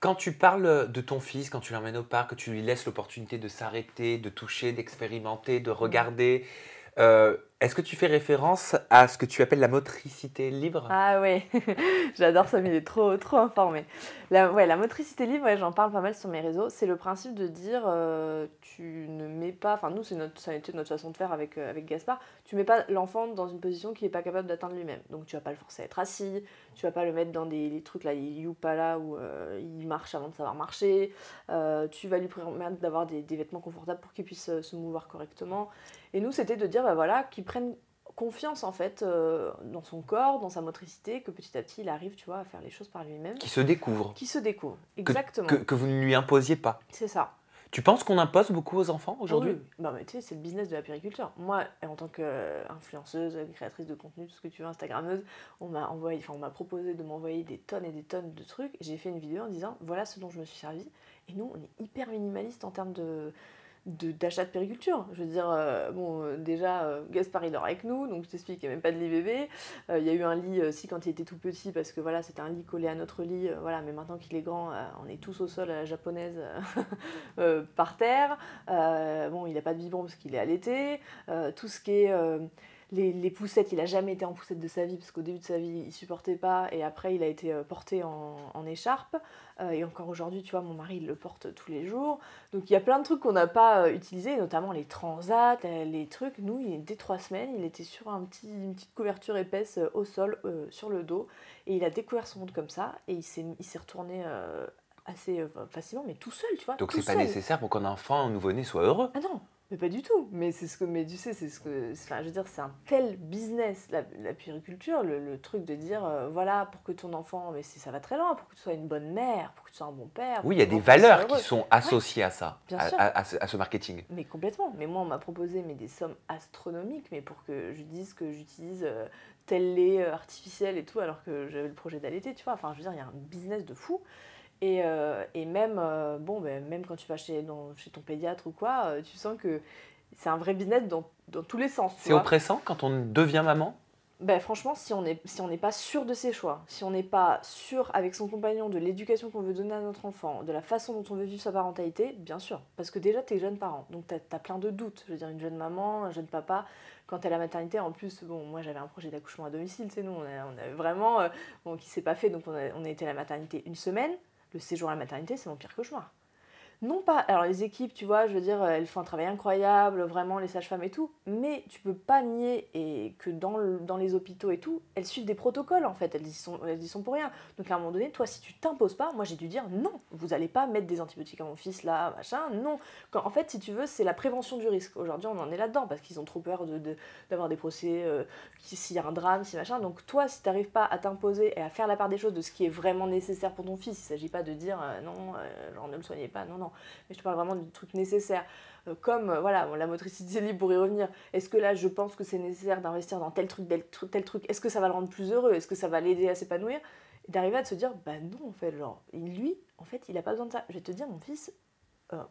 quand tu parles de ton fils, quand tu l'emmènes au parc, que tu lui laisses l'opportunité de s'arrêter, de toucher, d'expérimenter, de regarder, est-ce que tu fais référence à ce que tu appelles la motricité libre? Ah ouais, j'adore ça, mais il est trop informé. La motricité libre, ouais, j'en parle pas mal sur mes réseaux. C'est le principe de dire, tu ne mets pas, enfin nous, ça a été notre façon de faire avec Gaspard, tu mets pas l'enfant dans une position qu'il n'est pas capable d'atteindre lui-même. Donc tu vas pas le forcer à être assis, tu vas pas le mettre dans les trucs là, il youpa là, où il marche avant de savoir marcher, tu vas lui permettre d'avoir des vêtements confortables pour qu'il puisse se mouvoir correctement. Et nous, c'était de dire, bah voilà, qu'il prenne confiance en fait dans son corps, dans sa motricité, que petit à petit il arrive, tu vois, à faire les choses par lui-même, Qui se découvre, qui se découvre. que, Exactement, que vous ne lui imposiez pas. c'est ça. Tu penses qu'on impose beaucoup aux enfants Ah oui, aujourd'hui? oui. Non, mais tu sais, c'est le business de la périculture. Moi, en tant qu'influenceuse, créatrice de contenu, tout ce que tu veux, Instagrammeuse, on m'a proposé de m'envoyer des tonnes et des tonnes de trucs. J'ai fait une vidéo en disant voilà ce dont je me suis servi. Et nous, on est hyper minimaliste en termes d'achat de périculture. Je veux dire, déjà, Gaspard il dort avec nous, donc je t'explique, il n'y a même pas de lit bébé. Il y a eu un lit aussi quand il était tout petit, parce que voilà, c'était un lit collé à notre lit, voilà, mais maintenant qu'il est grand, on est tous au sol à la japonaise par terre. Il n'a pas de biberon parce qu'il est allaité. Tout ce qui est les poussettes, il a jamais été en poussette de sa vie parce qu'au début de sa vie il supportait pas et après il a été porté en écharpe et encore aujourd'hui tu vois mon mari il le porte tous les jours, donc il y a plein de trucs qu'on n'a pas utilisés, notamment les transats, les trucs. Nous dès 3 semaines il était sur une petite couverture épaisse au sol sur le dos et il a découvert son monde comme ça et il s'est retourné assez facilement, mais tout seul, tu vois, Donc tout c'est pas seul. nécessaire pour qu'un enfant, un nouveau-né soit heureux. Ah non, mais pas du tout. Mais tu sais, enfin, je veux dire, c'est un tel business, la puériculture, le truc de dire, voilà, pour que ton enfant, mais ça va très loin, pour que tu sois une bonne mère, pour que tu sois un bon père, Oui, pour il y a que ton des enfant soit valeurs qui heureux. sont Ouais, associées à ça, bien sûr. à ce marketing. Mais complètement. Mais moi, on m'a proposé des sommes astronomiques, mais pour que je dise que j'utilise tel lait artificiel et tout, alors que j'avais le projet d'allaiter, tu vois. Enfin, je veux dire, il y a un business de fou. Et même, même quand tu vas chez ton pédiatre ou quoi, tu sens que c'est un vrai business dans tous les sens, tu C'est vois. oppressant quand on devient maman? Ben, franchement, si on n'est pas sûr de ses choix, si on n'est pas sûr avec son compagnon de l'éducation qu'on veut donner à notre enfant, de la façon dont on veut vivre sa parentalité, bien sûr. Parce que déjà, tu es jeune parent, donc tu as plein de doutes. Je veux dire, une jeune maman, un jeune papa, quand tu es à la maternité, en plus, moi j'avais un projet d'accouchement à domicile, nous, on avait vraiment, qui s'est pas fait, donc on a été à la maternité une semaine. Le séjour à la maternité, c'est mon pire cauchemar. Non pas, alors les équipes, tu vois, je veux dire, elles font un travail incroyable, vraiment, les sages-femmes et tout, mais tu peux pas nier et que dans les hôpitaux et tout, elles suivent des protocoles en fait, elles y sont pour rien. Donc à un moment donné, toi, si tu t'imposes pas, moi j'ai dû dire non, vous allez pas mettre des antibiotiques à mon fils là, machin, non. En fait, si tu veux, c'est la prévention du risque. Aujourd'hui, on en est là-dedans parce qu'ils ont trop peur d'avoir des procès, s'il y a un drame, si machin. Donc toi, si t'arrives pas à t'imposer et à faire la part des choses de ce qui est vraiment nécessaire pour ton fils, il s'agit pas de dire non, genre ne le soignez pas, non, non. Mais je te parle vraiment du truc nécessaire. Voilà, la motricité libre pour y revenir. Est-ce que là, je pense que c'est nécessaire d'investir dans tel truc, tel truc? Est-ce que ça va le rendre plus heureux? Est-ce que ça va l'aider à s'épanouir? Et d'arriver à se dire, bah non, en fait, genre, lui, en fait, il a pas besoin de ça. Je vais te dire, mon fils,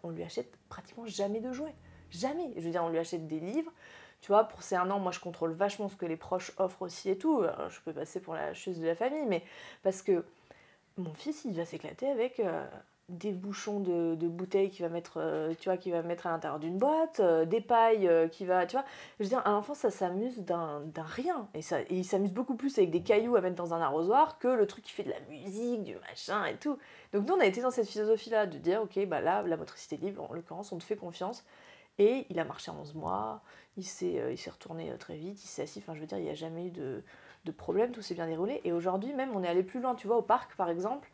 on lui achète pratiquement jamais de jouets. Jamais. Je veux dire, on lui achète des livres. Tu vois, pour ses 1 an, moi, je contrôle vachement ce que les proches offrent aussi et tout. Alors, je peux passer pour la chose de la famille, mais parce que mon fils, il va s'éclater avec des bouchons de bouteilles qu'il va mettre, tu vois, qu'il va mettre à l'intérieur d'une boîte, des pailles qui va, tu vois. Je veux dire, un enfant, ça s'amuse d'un rien. Et il s'amuse beaucoup plus avec des cailloux à mettre dans un arrosoir que le truc qui fait de la musique, du machin et tout. Donc nous, on a été dans cette philosophie-là, de dire, ok, bah là, la motricité libre, en l'occurrence, on te fait confiance. Et il a marché 11 mois, il s'est retourné très vite, il s'est assis, enfin je veux dire, il n'y a jamais eu de problème, tout s'est bien déroulé. Et aujourd'hui même, on est allé plus loin, tu vois, au parc par exemple,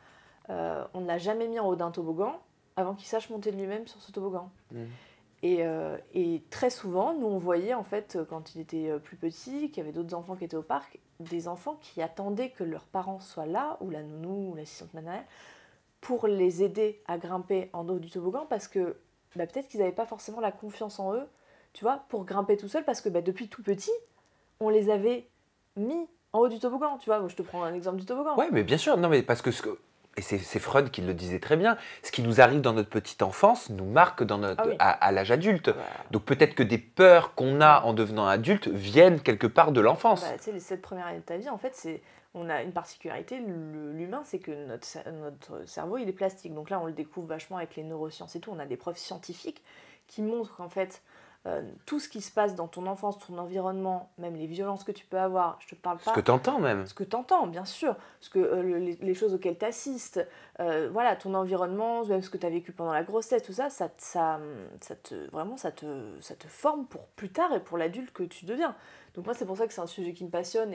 on ne l'a jamais mis en haut d'un toboggan avant qu'il sache monter de lui-même sur ce toboggan. Mmh. Et très souvent, nous on voyait en fait, quand il était plus petit, qu'il y avait d'autres enfants qui étaient au parc, des enfants qui attendaient que leurs parents soient là, ou la nounou, ou l'assistante maternelle, pour les aider à grimper en haut du toboggan, parce que peut-être qu'ils n'avaient pas forcément la confiance en eux, tu vois, pour grimper tout seul, parce que depuis tout petit, on les avait mis en haut du toboggan, tu vois. Moi, je te prends un exemple du toboggan. Ouais, mais bien sûr, non, mais parce que et c'est Freud qui le disait très bien, ce qui nous arrive dans notre petite enfance nous marque dans notre, Ah oui. à l'âge adulte. Bah, Donc peut-être que des peurs qu'on a en devenant adulte viennent quelque part de l'enfance. bah, tu sais, les 7 premières années de ta vie, en fait, on a une particularité, l'humain, c'est que notre cerveau, il est plastique. Donc là, on le découvre vachement avec les neurosciences et tout. On a des preuves scientifiques qui montrent qu'en fait, tout ce qui se passe dans ton enfance, ton environnement, même les violences que tu peux avoir, je te parle pas... Ce que tu entends même. Ce que tu entends, bien sûr, les choses auxquelles tu assistes, voilà, ton environnement, même ce que tu as vécu pendant la grossesse, tout ça, vraiment, ça te forme pour plus tard et pour l'adulte que tu deviens. Donc moi, c'est pour ça que c'est un sujet qui me passionne,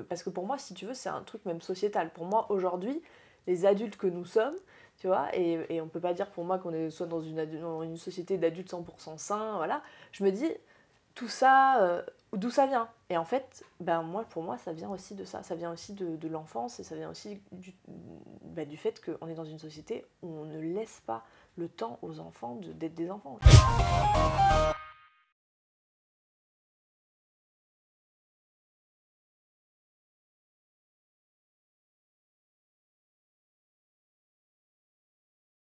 parce que pour moi, si tu veux, c'est un truc même sociétal. Pour moi, aujourd'hui, les adultes que nous sommes, tu vois, et on peut pas dire pour moi qu'on est soit dans une société d'adultes 100% sains, voilà, je me dis, tout ça, d'où ça vient? Et en fait, ben pour moi, ça vient aussi de ça. Ça vient aussi de l'enfance et ça vient aussi du fait qu'on est dans une société où on ne laisse pas le temps aux enfants d'être des enfants.